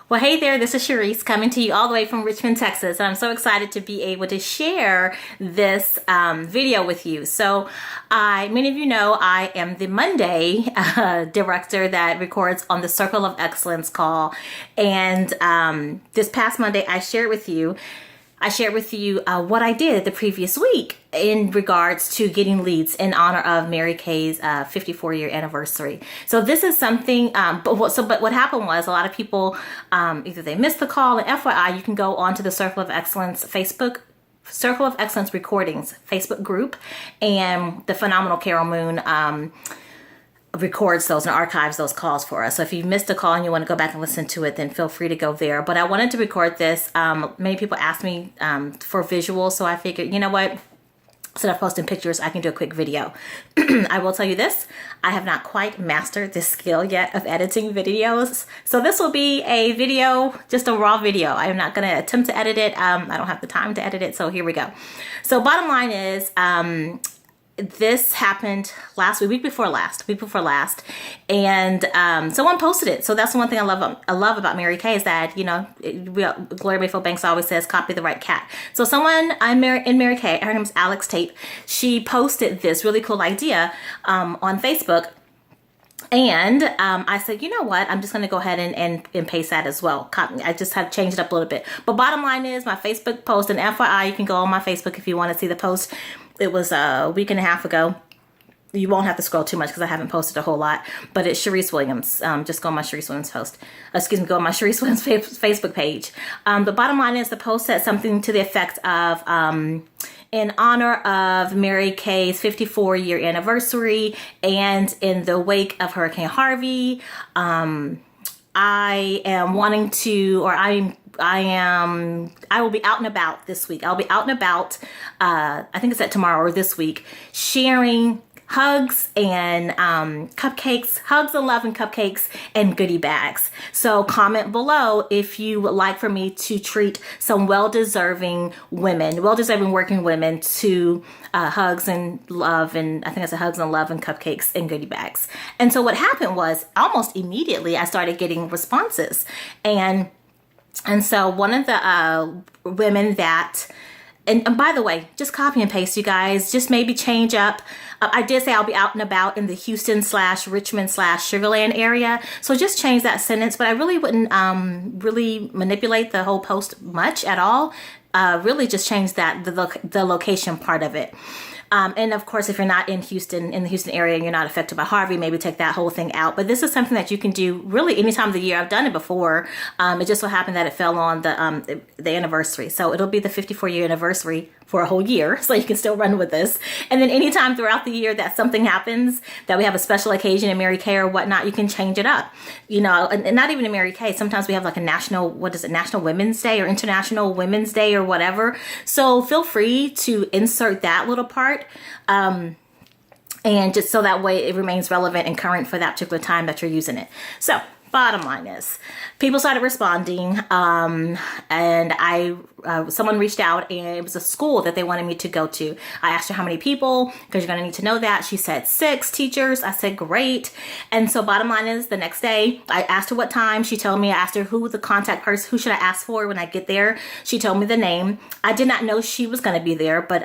Well, hey there, this is Sharice coming to you all the way from Richmond, Texas. And I'm so excited to be able to share this video with you. So many of you know I am the Monday director that records on the Circle of Excellence call. And this past Monday, I shared with you what I did the previous week in regards to getting leads in honor of Mary Kay's 54-year anniversary. So this is something, but what happened was a lot of people, either they missed the call, and FYI, you can go onto the Circle of Excellence Circle of Excellence Recordings Facebook group, and the phenomenal Carol Moon records those and archives those calls for us. So if you missed a call and you want to go back and listen to it, then feel free to go there. But I wanted to record this. Many people asked me for visuals, so I figured, you know what? Instead of posting pictures, I can do a quick video. I will tell you this, I have not quite mastered this skill yet of editing videos. So this will be a video, just a raw video. I am not going to attempt to edit it. I don't have the time to edit it. So here we go. So bottom line is, this happened week before last, and someone posted it. So that's the one thing I love about Mary Kay is that, you know, Gloria Mayfield Banks always says, copy the right cat. So someone in Mary Kay, her name is Alex Tape, she posted this really cool idea on Facebook. And I said, you know what, I'm just going to go ahead and paste that as well. I just have changed it up a little bit. But bottom line is my Facebook post, and FYI, you can go on my Facebook if you want to see the post. It was a week and a half ago. You won't have to scroll too much because I haven't posted a whole lot. But it's Sharice Williams. Just go on my Sharice Williams post. Go on my Sharice Williams Facebook page. The bottom line is the post said something to the effect of, in honor of Mary Kay's 54-year anniversary and in the wake of Hurricane Harvey, I am wanting to, or I will be out and about this week. I'll be out and about, I think it's tomorrow or this week, sharing hugs and cupcakes, hugs and love and cupcakes and goodie bags. So comment below if you would like for me to treat some well-deserving working women to hugs and love, and I think I said hugs and love and cupcakes and goodie bags. And so what happened was almost immediately I started getting responses. And so one of the women that, and by the way, just copy and paste, you guys, just maybe change up. I did say I'll be out and about in the Houston/Richmond/Sugarland area. So just change that sentence, but I really wouldn't really manipulate the whole post much at all. Really just change the location part of it. And of course, if you're not in the Houston area and you're not affected by Harvey, maybe take that whole thing out. But this is something that you can do really any time of the year. I've done it before. It just so happened that it fell on the anniversary. So it'll be the 54-year anniversary for a whole year. So you can still run with this. And then anytime throughout the year that something happens, that we have a special occasion in Mary Kay or whatnot, you can change it up. You know, and not even in Mary Kay. Sometimes we have like a National Women's Day or International Women's Day or whatever. So feel free to insert that little part. And just so that way it remains relevant and current for that particular time that you're using it. So bottom line is people started responding, and someone reached out, and it was a school that they wanted me to go to. I asked her how many people, because you're going to need to know that. She said 6 teachers. I said, great. And so bottom line is the next day, I asked her what time. She told me, I asked her who the contact person, who should I ask for when I get there. She told me the name. I did not know she was going to be there, but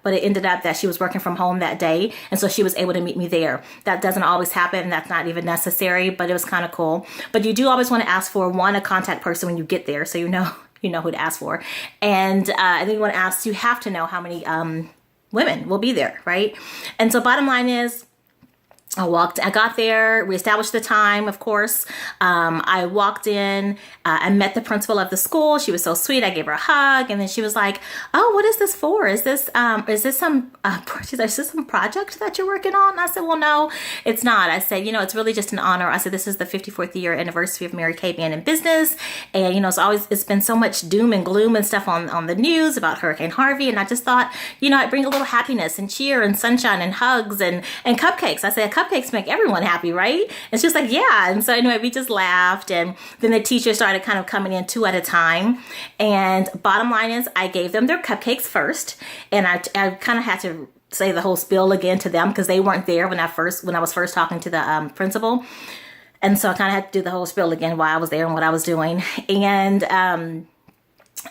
it ended up that she was working from home that day. And so she was able to meet me there. That doesn't always happen. That's not even necessary, but it was kind of cool. But you do always want to ask for a contact person when you get there, so you know who to ask for. And then you want to ask, you have to know how many women will be there, right? And so bottom line is, I got there, we established the time, of course. I walked in, I met the principal of the school. She was so sweet. I gave her a hug, and then she was like, oh, what is this for? Is this some project that you're working on? And I said, well, no, it's not. I said, you know, it's really just an honor. I said, this is the 54th year anniversary of Mary Kay being in business. And, you know, it's been so much doom and gloom and stuff on the news about Hurricane Harvey. And I just thought, you know, I'd bring a little happiness and cheer and sunshine and hugs and cupcakes. I said, cupcakes make everyone happy, right? And she was like, yeah. And so anyway, we just laughed, and then the teacher started kind of coming in 2 at a time. And bottom line is, I gave them their cupcakes first, and I kind of had to say the whole spiel again to them because they weren't there when I was first talking to the principal. And so I kind of had to do the whole spiel again while I was there and what I was doing. And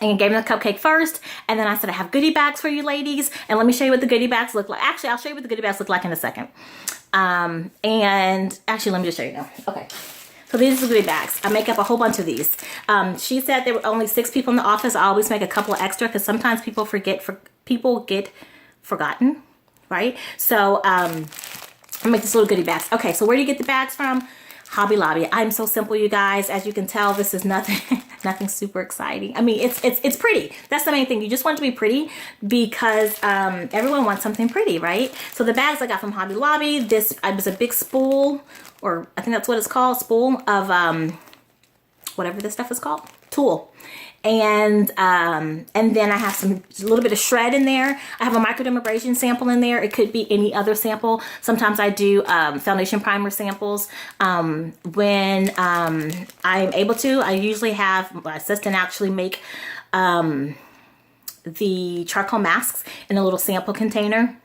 gave them the cupcake first. And then I said, I have goodie bags for you ladies. And let me show you what the goodie bags look like. Actually, I'll show you what the goodie bags look like in a second. And actually, let me just show you now. Okay. So these are the goodie bags. I make up a whole bunch of these. She said there were only 6 people in the office. I always make a couple extra because sometimes people get forgotten, right? So I make these little goodie bags. Okay, so where do you get the bags from? Hobby Lobby. I'm so simple, you guys. As you can tell, this is nothing nothing super exciting. I mean, it's pretty. That's the main thing. You just want it to be pretty because everyone wants something pretty, right? So the bags I got from Hobby Lobby, this was a big spool, or I think that's what it's called, spool of whatever this stuff is called, tulle. And then I have a little bit of shred in there. I have a microdermabrasion sample in there. It could be any other sample. Sometimes I do foundation primer samples. When I'm able to, I usually have my assistant actually make the charcoal masks in a little sample container.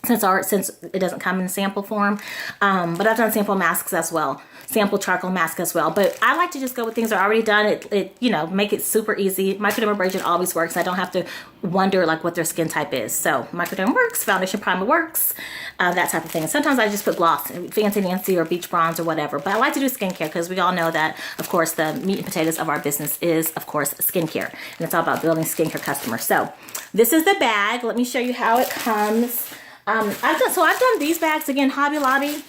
Since it doesn't come in sample form, but I've done sample masks as well, sample charcoal mask as well. But I like to just go with things that are already done. It you know, make it super easy. Microdermabrasion always works. I don't have to wonder like what their skin type is. So microderm works, foundation primer works, that type of thing. And sometimes I just put gloss, Fancy Nancy or Beach Bronze or whatever. But I like to do skincare because we all know that, of course, the meat and potatoes of our business is, of course, skincare, and it's all about building skincare customers. So this is the bag. Let me show you how it comes. I've done these bags again, Hobby Lobby.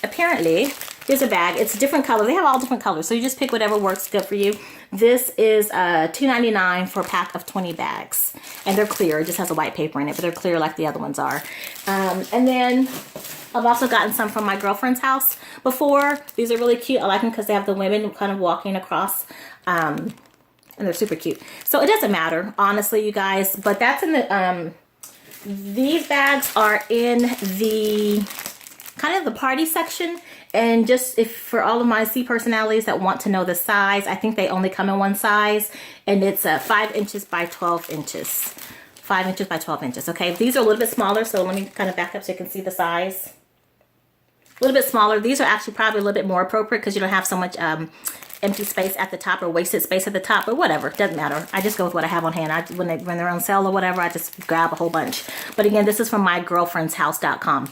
Apparently, here's a bag. It's a different color. They have all different colors, so you just pick whatever works good for you. This is $2.99 for a pack of 20 bags, and they're clear. It just has a white paper in it, but they're clear like the other ones are. And then I've also gotten some from my girlfriend's house before. These are really cute. I like them because they have the women kind of walking across. And they're super cute. So it doesn't matter, honestly, you guys. But that's in the, these bags are in the, kind of the party section. And just for all of my C personalities that want to know the size, I think they only come in one size. And it's 5 inches by 12 inches. 5 inches by 12 inches, okay? These are a little bit smaller, so let me kind of back up so you can see the size. A little bit smaller. These are actually probably a little bit more appropriate because you don't have so much empty space at the top or wasted space at the top, or whatever. Doesn't matter. I just go with what I have on hand. When they're on sale or whatever, I just grab a whole bunch. But again, this is from mygirlfriendshouse.com.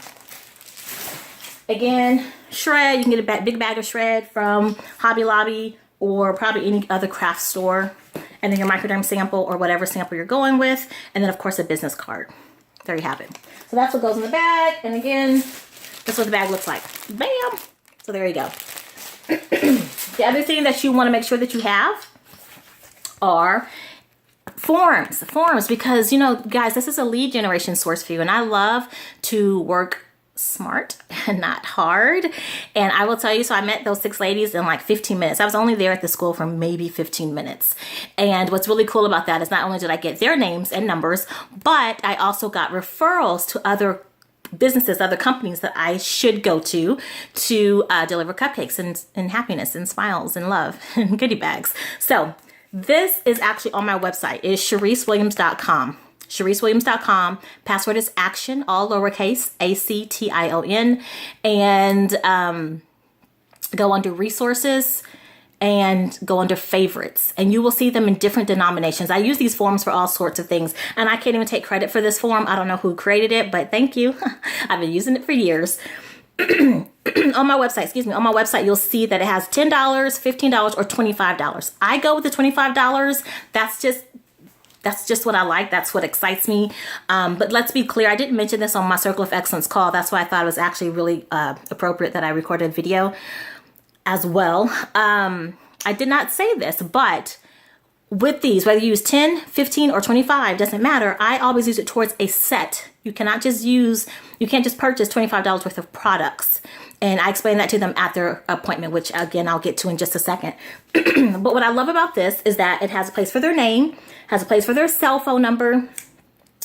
Again, shred. You can get a big bag of shred from Hobby Lobby or probably any other craft store. And then your microderm sample or whatever sample you're going with. And then, of course, a business card. There you have it. So that's what goes in the bag. And again, that's what the bag looks like. Bam! So there you go. The other thing that you want to make sure that you have are forms, because, you know, guys, this is a lead generation source for you, and I love to work smart and not hard. And I will tell you, so I met those 6 ladies in like 15 minutes. I was only there at the school for maybe 15 minutes. And what's really cool about that is not only did I get their names and numbers, but I also got referrals to other businesses, other companies that I should go to deliver cupcakes and happiness and smiles and love and goodie bags. So this is actually on my website. It is ChariceWilliams.com. ChariceWilliams.com. Password is action, all lowercase, ACTION. And go under resources and go under favorites, and you will see them in different denominations. I use these forms for all sorts of things, and I can't even take credit for this form. I don't know who created it, but thank you. I've been using it for years. On my website, you'll see that it has $10, $15, or $25. I go with the $25. That's just what I like. That's what excites me. But let's be clear, I didn't mention this on my Circle of Excellence call. That's why I thought it was actually really appropriate that I recorded a video as well. I did not say this, but with these, whether you use 10, 15, or 25, doesn't matter. I always use it towards a set. You can't just purchase $25 worth of products. And I explained that to them at their appointment, which again, I'll get to in just a second. But what I love about this is that it has a place for their name, has a place for their cell phone number.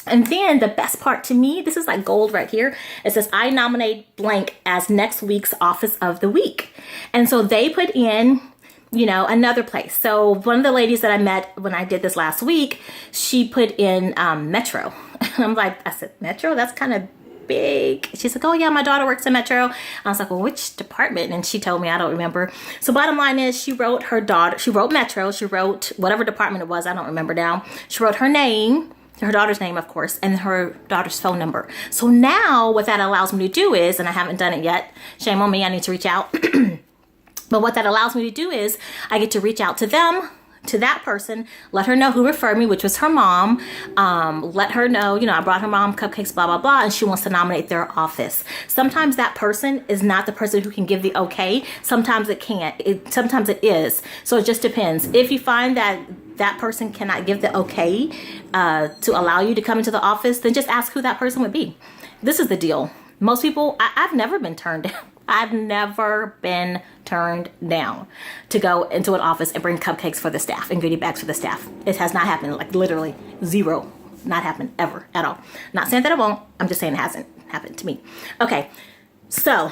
And then the best part to me, this is like gold right here. It says, I nominate blank as next week's office of the week. And so they put in, you know, another place. So one of the ladies that I met when I did this last week, she put in Metro. And I said, Metro? That's kind of big. She's like, oh yeah, my daughter works in Metro. I was like, well, which department? And she told me, I don't remember. So bottom line is she wrote Metro, she wrote whatever department it was, I don't remember now. She wrote her name, her daughter's name, of course, and her daughter's phone number. So now what that allows me to do is, and I haven't done it yet, shame on me, I need to reach out. But what that allows me to do is I get to reach out to them, to that person, let her know who referred me, which was her mom. Let her know, I brought her mom cupcakes, blah, blah, blah, and she wants to nominate their office. Sometimes that person is not the person who can give the okay. Sometimes it can't. Sometimes it is. So it just depends. If you find that that person cannot give the okay to allow you to come into the office, then just ask who that person would be. This is the deal. Most people, I've never been turned down. I've never been turned down to go into an office and bring cupcakes for the staff and goodie bags for the staff. It has not happened, like literally zero. Not happened ever at all. Not saying that it won't. I'm just saying it hasn't happened to me. Okay, so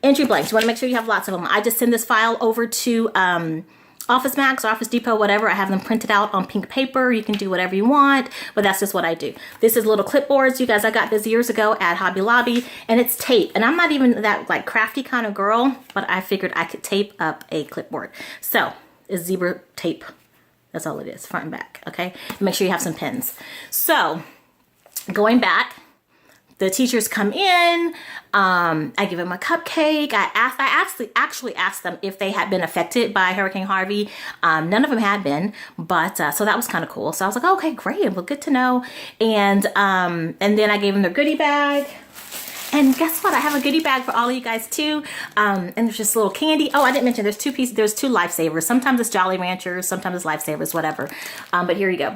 entry blanks. You want to make sure you have lots of them. I just send this file over to Office Max, Office Depot, whatever. I have them printed out on pink paper. You can do whatever you want, but that's just what I do. This is little clipboards. You guys, I got this years ago at Hobby Lobby, and it's tape. And I'm not even that like crafty kind of girl, but I figured I could tape up a clipboard. So it's zebra tape. That's all it is, front and back, okay? Make sure you have some pens. So going back, the teachers come in, I give them a cupcake. I actually asked them if they had been affected by Hurricane Harvey. None of them had been, but so that was kind of cool. So I was like, oh, okay, great, well, good to know. And then I gave them their goodie bag. And guess what? I have a goodie bag for all of you guys too. And there's just a little candy. Oh, I didn't mention there's two pieces. There's two Lifesavers. Sometimes it's Jolly Ranchers, sometimes it's Lifesavers, whatever. But here you go.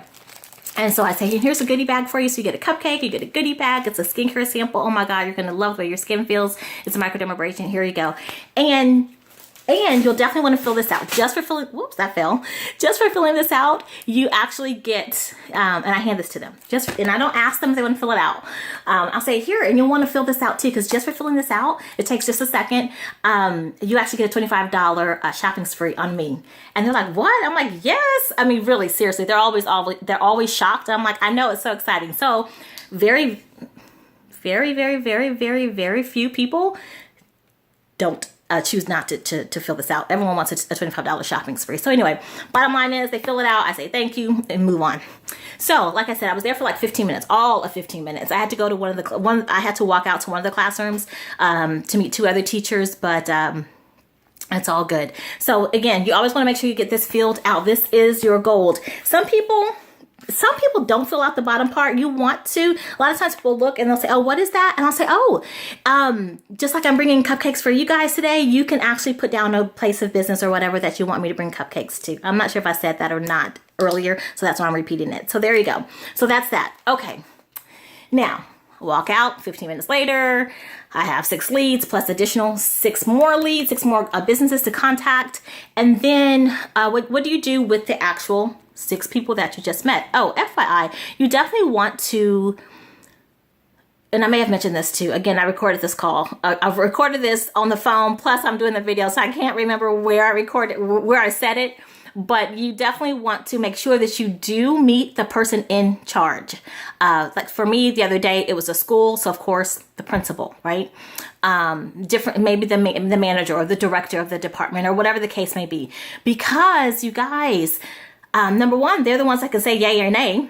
And so I say, here's a goodie bag for you. So you get a cupcake, you get a goodie bag. It's a skincare sample. Oh my God, you're going to love the way your skin feels. It's a microdermabrasion. Here you go. And you'll definitely want to fill this out. Just for filling, whoops, that fell. Just for filling this out, you actually get, and I hand this to them. And I don't ask them if they want to fill it out. I'll say here, and you'll want to fill this out too, because just for filling this out, it takes just a second. You actually get a $25 shopping spree on me. And they're like, what? I'm like, yes. I mean, really, seriously, they're always shocked. I'm like, I know, it's so exciting. So very, very, very, very, very, very few people don't choose not to fill this out. Everyone wants a $25 shopping spree. So anyway, bottom line is they fill it out. I say thank you and move on. So like I said, I was there for like 15 minutes, all of 15 minutes. I had to go to I had to walk out to one of the classrooms to meet two other teachers, but it's all good. So again, you always want to make sure you get this filled out. This is your gold. Some people don't fill out the bottom part. You want to. A lot of times people look and they'll say, oh, what is that? And I'll say, oh, just like I'm bringing cupcakes for you guys today, you can actually put down a place of business or whatever that you want me to bring cupcakes to. I'm not sure if I said that or not earlier, so that's why I'm repeating it. So there you go. So that's that. Okay. Now, walk out 15 minutes later. I have 6 leads plus additional 6 more leads, 6 more businesses to contact. And then what do you do with the actual 6 people that you just met? Oh, FYI, you definitely want to, and I may have mentioned this too. Again, I recorded this call. I've recorded this on the phone, plus I'm doing the video, so I can't remember where I said it. But you definitely want to make sure that you do meet the person in charge. Like for me, the other day, it was a school. So of course, the principal, right? Maybe the manager or the director of the department or whatever the case may be. Because you guys, number one, they're the ones that can say yay or nay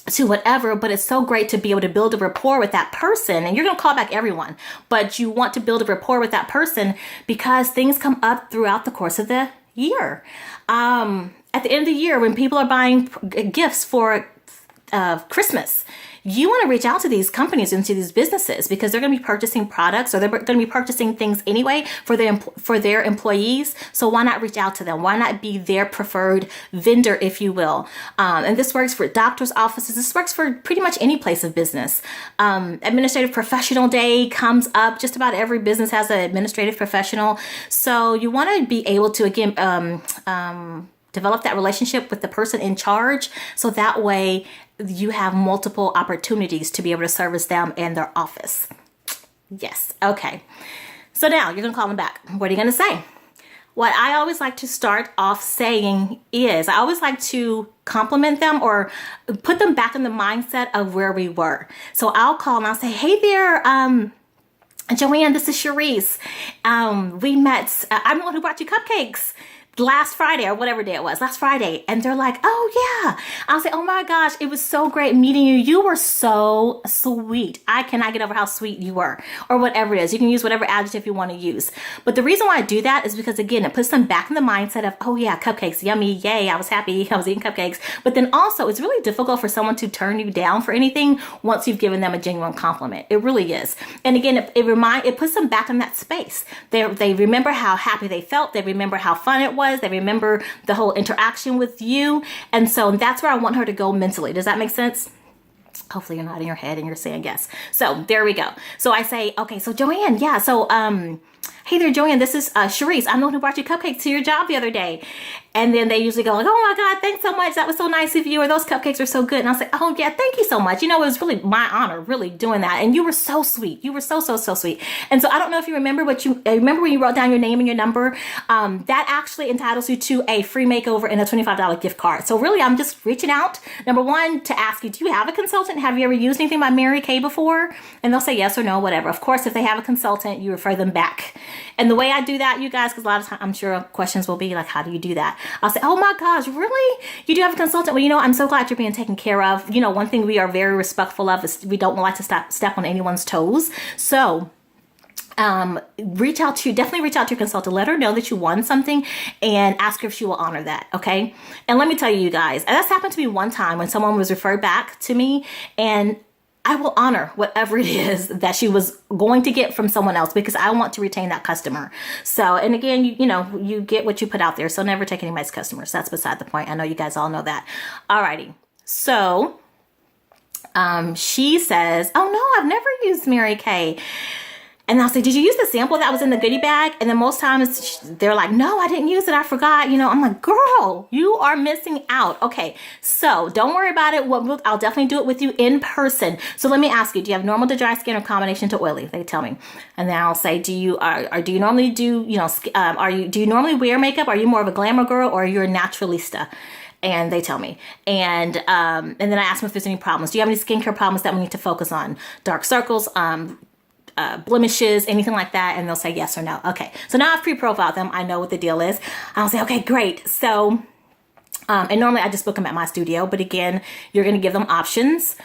to whatever, but it's so great to be able to build a rapport with that person. And you're going to call back everyone, but you want to build a rapport with that person because things come up throughout the course of the year. At the end of the year, when people are buying gifts for Christmas, you want to reach out to these companies and to these businesses because they're going to be purchasing products or they're going to be purchasing things anyway for their employees. So why not reach out to them? Why not be their preferred vendor, if you will? And this works for doctors' offices. This works for pretty much any place of business. Administrative Professional Day comes up. Just about every business has an administrative professional. So you want to be able to, again, develop that relationship with the person in charge. So that way you have multiple opportunities to be able to service them and their office. Yes. Okay. So now you're going to call them back. What are you going to say? What I always like to start off saying is I always like to compliment them or put them back in the mindset of where we were. So I'll call and I'll say, hey there, Joanne, this is Sharice. We met, I'm the one who brought you cupcakes last Friday or whatever day it was, last Friday. And they're like, oh yeah. I'll say, oh my gosh, it was so great meeting you. You were so sweet. I cannot get over how sweet you were, or whatever it is. You can use whatever adjective you want to use. But the reason why I do that is because, again, it puts them back in the mindset of, oh yeah, cupcakes, yummy, yay, I was happy, I was eating cupcakes. But then also, it's really difficult for someone to turn you down for anything once you've given them a genuine compliment. It really is. And again, it puts them back in that space. They remember how happy they felt. They remember how fun it was. They remember the whole interaction with you. And so that's where I want her to go mentally. Does that make sense? Hopefully you're nodding your head and you're saying yes. So there we go. So I say, okay, so Joanne, yeah. So, hey there, Joanne, this is Sharice. I'm the one who brought you cupcakes to your job the other day. And then they usually go like, oh my God, thanks so much. That was so nice of you. Or those cupcakes are so good. And I'll say, oh yeah, thank you so much. You know, it was really my honor, really doing that. And you were so sweet. You were so sweet. And so I don't know if you remember, but you remember when you wrote down your name and your number, that actually entitles you to a free makeover and a $25 gift card. So really, I'm just reaching out, number one, to ask you, do you have a consultant? Have you ever used anything by Mary Kay before? And they'll say yes or no, whatever. Of course, if they have a consultant, you refer them back. And the way I do that, you guys, because a lot of times I'm sure questions will be like, how do you do that? I'll say, oh my gosh, really? You do have a consultant? Well, you know, I'm so glad you're being taken care of. You know, one thing we are very respectful of is we don't like to step on anyone's toes. So definitely reach out to your consultant. Let her know that you won something and ask her if she will honor that. Okay. And let me tell you guys, that's happened to me one time when someone was referred back to me, and I will honor whatever it is that she was going to get from someone else because I want to retain that customer. So, and again, you get what you put out there. So never take anybody's customers. That's beside the point. I know you guys all know that. Alrighty. So, she says, oh no, I've never used Mary Kay. And I'll say, did you use the sample that was in the goodie bag? And then most times they're like, no, I didn't use it. I forgot. You know, I'm like, girl, you are missing out. Okay, so don't worry about it. I'll definitely do it with you in person. So let me ask you, do you have normal to dry skin or combination to oily? They tell me. And then I'll say, do you normally do you normally wear makeup? Are you more of a glamour girl or you're a naturalista? And they tell me. And then I ask them if there's any problems. Do you have any skincare problems that we need to focus on? Dark circles, blemishes, anything like that, and they'll say yes or no. Okay, so now I've pre-profiled them. I know what the deal is. I'll say, okay, great. So, and normally I just book them at my studio, but again, you're going to give them options.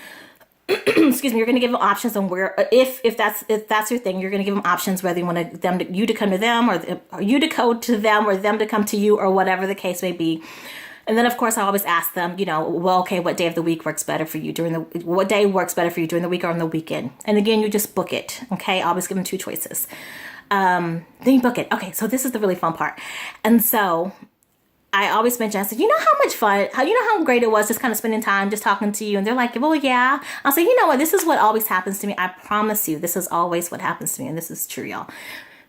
Excuse me. You're going to give them options on where, if that's your thing, you're going to give them options whether you want you to come to them or you to go to them or them to come to you or whatever the case may be. And then, of course, I always ask them, okay, what day of the week works better for you what day works better for you during the week or on the weekend? And again, you just book it. Okay. I always give them two choices. Then you book it. Okay. So this is the really fun part. And so I always mention, I said, you know how much fun, how great it was just kind of spending time just talking to you. And they're like, well, yeah. I'll say, you know what? This is what always happens to me. I promise you, this is always what happens to me. And this is true, y'all.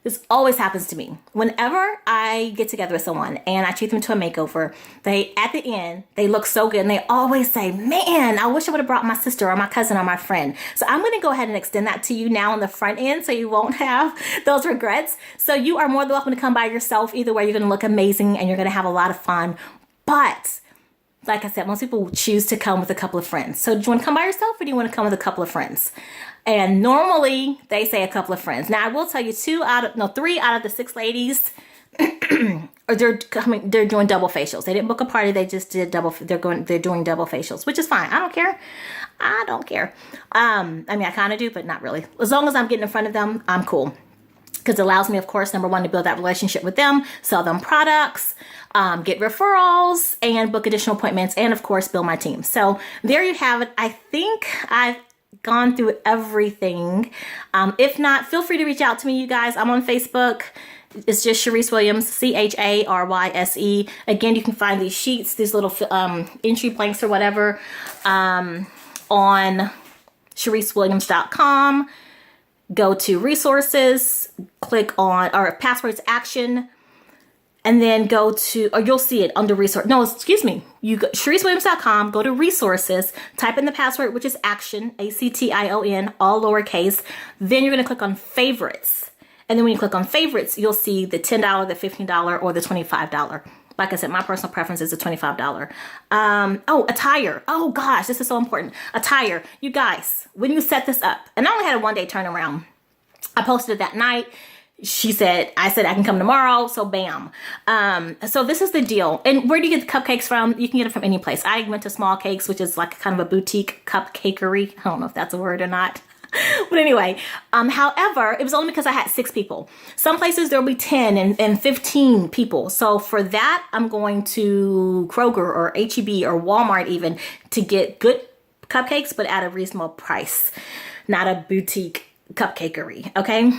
This always happens to me. Whenever I get together with someone and I treat them to a makeover, at the end, they look so good. And they always say, man, I wish I would have brought my sister or my cousin or my friend. So I'm going to go ahead and extend that to you now on the front end so you won't have those regrets. So you are more than welcome to come by yourself. Either way, you're going to look amazing and you're going to have a lot of fun. But like I said, most people choose to come with a couple of friends. So do you want to come by yourself or do you want to come with a couple of friends? And normally they say a couple of friends. Now I will tell you 3 out of the 6 ladies, they're doing double facials. They didn't book a party. They just did they're doing double facials, which is fine. I don't care. I mean, I kind of do, but not really. As long as I'm getting in front of them, I'm cool. Because it allows me, of course, number one, to build that relationship with them, sell them products, get referrals, and book additional appointments, and of course, build my team. So there you have it. I think I've gone through everything. If not, feel free to reach out to me, you guys. I'm on Facebook. It's just Sharice Williams, CHARYSE. Again, you can find these sheets, these little entry blanks or whatever, on ShariceWilliams.com. Go to resources, click on our passwords action, and then go to, or you'll see it under resource. No, excuse me. You go ShariceWilliams.com, go to resources, type in the password, which is action, ACTION, all lowercase. Then you're going to click on favorites. And then when you click on favorites, you'll see the $10, the $15, or the $25. Like I said, my personal preference is a $25. Attire. Oh gosh, this is so important. Attire. You guys, when you set this up, and I only had a 1-day turnaround. I posted it that night. I said I can come tomorrow, so bam. So this is the deal. And where do you get the cupcakes from? You can get it from any place. I went to Small Cakes, which is like kind of a boutique cupcakery. I don't know if that's a word or not. But anyway, however, it was only because I had 6 people. Some places there'll be 10 and 15 people. So for that, I'm going to Kroger or H-E-B or Walmart even to get good cupcakes, but at a reasonable price, not a boutique cupcakery. Okay.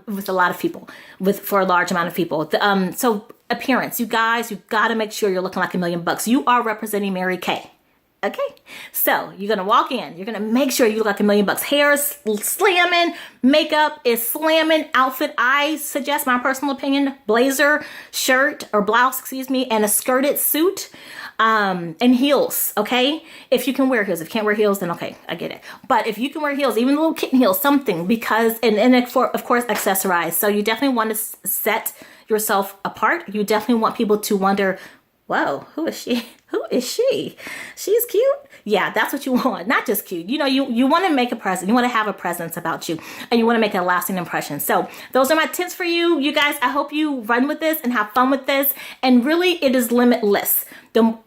With a lot of people, for a large amount of people. So appearance, you guys, you got to make sure you're looking like $1,000,000. You are representing Mary Kay. Okay, so you're gonna walk in, you're gonna make sure you look like $1,000,000. Hair is slamming, makeup is slamming, outfit, I suggest, my personal opinion, blazer, shirt, or blouse, excuse me, and a skirted suit, and heels, okay? If you can wear heels. If you can't wear heels, then okay, I get it. But if you can wear heels, even little kitten heels, something, because, and of course, accessorize. So you definitely want to set yourself apart. You definitely want people to wonder, whoa, who is she? Who is she? She's cute. Yeah, that's what you want. Not just cute. You know, you want to make a presence. You want to have a presence about you, and you want to make a lasting impression. So those are my tips for you. You guys, I hope you run with this and have fun with this. And really, it is limitless.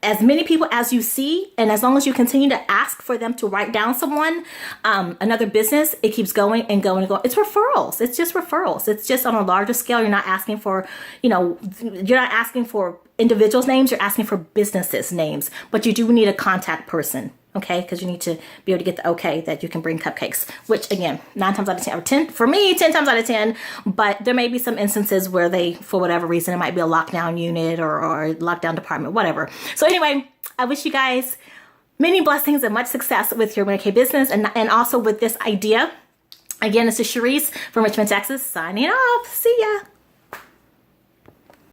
As many people as you see, and as long as you continue to ask for them to write down someone, another business, it keeps going and going and going. It's referrals. It's just referrals. It's just on a larger scale. You're not asking for, you're not asking for individuals' names. You're asking for businesses' names, but you do need a contact person. Okay, because you need to be able to get the okay that you can bring cupcakes, which again, 9 times out of 10, or 10 for me, 10 times out of 10. But there may be some instances where they, for whatever reason, it might be a lockdown unit or a lockdown department, whatever. So anyway, I wish you guys many blessings and much success with your Mary Kay business and also with this idea. Again, this is Sharice from Richmond, Texas, signing off. See ya.